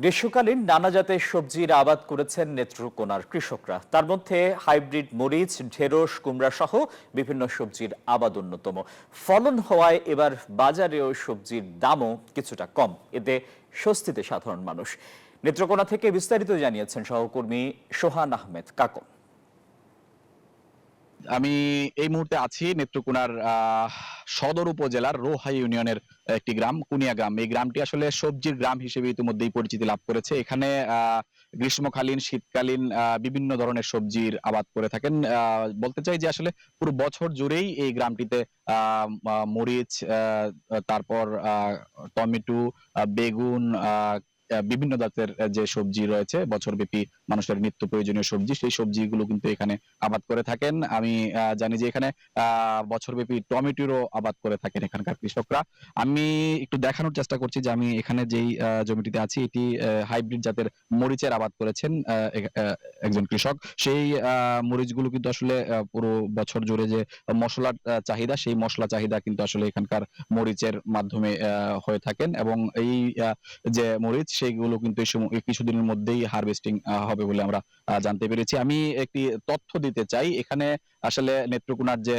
গ্রীষ্মকালীন নানা জাতের সবজির আবাদ করেছেন নেত্রকোনার কৃষকরা। তার মধ্যে হাইব্রিড মরিচ, ঢেঁড়স, কুমড়া সহ বিভিন্ন সবজির আবাদ অন্যতম। ফলন হওয়ায় এবার বাজারেও সবজির দামও কিছুটা কম, এতে স্বস্তিতে সাধারণ মানুষ। নেত্রকোনা থেকে বিস্তারিত জানিয়েছেন সহকর্মী সোহান আহমেদ কাকন। আমি এই মুহূর্তে আছি নেত্রকোনার সদর উপজেলার রোহা ইউনিয়নের একটি গ্রাম, কুনিয়া গ্রাম। এই গ্রামটি আসলে সবজির গ্রাম হিসেবে ইতিমধ্যেই পরিচিতি লাভ করেছে। এখানে গ্রীষ্মকালীন, শীতকালীন বিভিন্ন ধরনের সবজির আবাদ করে থাকেন। বলতে চাই যে আসলে পুরো বছর জুড়েই এই গ্রামটিতে মরিচ, তারপর টমেটো, বেগুন, বিভিন্ন জাতের যে সবজি রয়েছে বছরব্যাপী মানুষের নিত্য প্রয়োজনীয় সবজি, সেই সবজিগুলো কিন্তু এখানে আবাদ করে থাকেন। আমি জানি যে এখানে বছরব্যাপী টমেটোরও আবাদ করে থাকেন এখানকার কৃষকরা। আমি একটু দেখানোর চেষ্টা করছি যে আমি এখানে যেই জমিটিতে আছি, এটি হাইব্রিড জাতের মরিচের আবাদ করেছেন একজন কৃষক। সেই মরিচগুলো কিন্তু আসলে পুরো বছর জুড়ে যে মশলার চাহিদা, সেই মশলা চাহিদা কিন্তু আসলে এখানকার মরিচের মাধ্যমে হয়ে থাকেন। এবং এই যে মরিচ, সেইগুলো কিন্তু এই কিছুদিনের মধ্যেই হারভেস্টিং হবে বলে আমরা জানতে পেরেছি। আমি একটি তথ্য দিতে চাই। এখানে আসলে নেত্রকোনার যে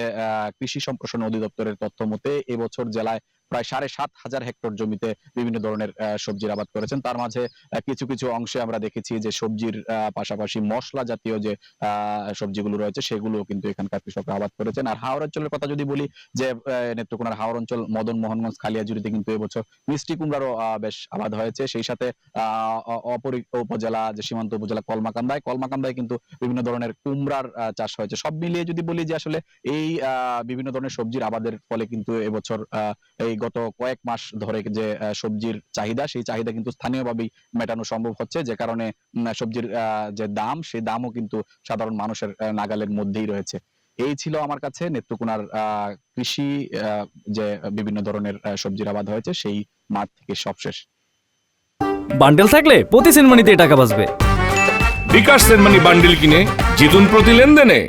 কৃষি সম্প্রসারণ অধিদপ্তরের তথ্য মতে এবছর জেলায় প্রায় ৭,৫০০ হেক্টর জমিতে বিভিন্ন ধরনের সবজির আবাদ করেছেন। তার মাঝে কিছু কিছু অংশে আমরা দেখেছি যে সবজির পাশাপাশি মশলা জাতীয় যে সবজিগুলো রয়েছে, সেগুলো কিন্তু এখানকার কৃষকরা আবাদ করেছেন। আর হাওর অঞ্চলের কথা যদি বলি, যে নেত্রকোনার হাওর অঞ্চল, মদন মোহনগঞ্জ, খালিয়াজুড়িতে কিন্তু এবছর মিষ্টি কুমড়ারও বেশ আবাদ হয়েছে। সেই সাথে অপর উপজেলা, যে সীমান্ত উপজেলা কলমাকান্দায় কিন্তু বিভিন্ন ধরনের কুমড়ার চাষ হয়েছে। সব মিলিয়ে যদি বলি যে আসলে এই বিভিন্ন ধরনের সবজির আবাদের ফলে কিন্তু এবছর এই গত কয়েক মাস ধরে যে সবজির চাহিদা, সেই চাহিদা কিন্তু স্থানীয়ভাবেই মেটানো সম্ভব হচ্ছে, যে কারণে সবজির যে দাম, সেই দামও কিন্তু সাধারণ মানুষের নাগালের মধ্যেই রয়েছে। এই ছিল আমার কাছে নেত্রকোনার কৃষি, যে বিভিন্ন ধরনের সবজির আবাদ হয়েছে সেই মাঠ থেকে সবশেষ। বান্ডেল থাকলে প্রতি সেনমানিতে টাকা বাঁচবে। বিকাশ সেনমানি বান্ডিল কিনে জিতুন প্রতি লেনদেনে।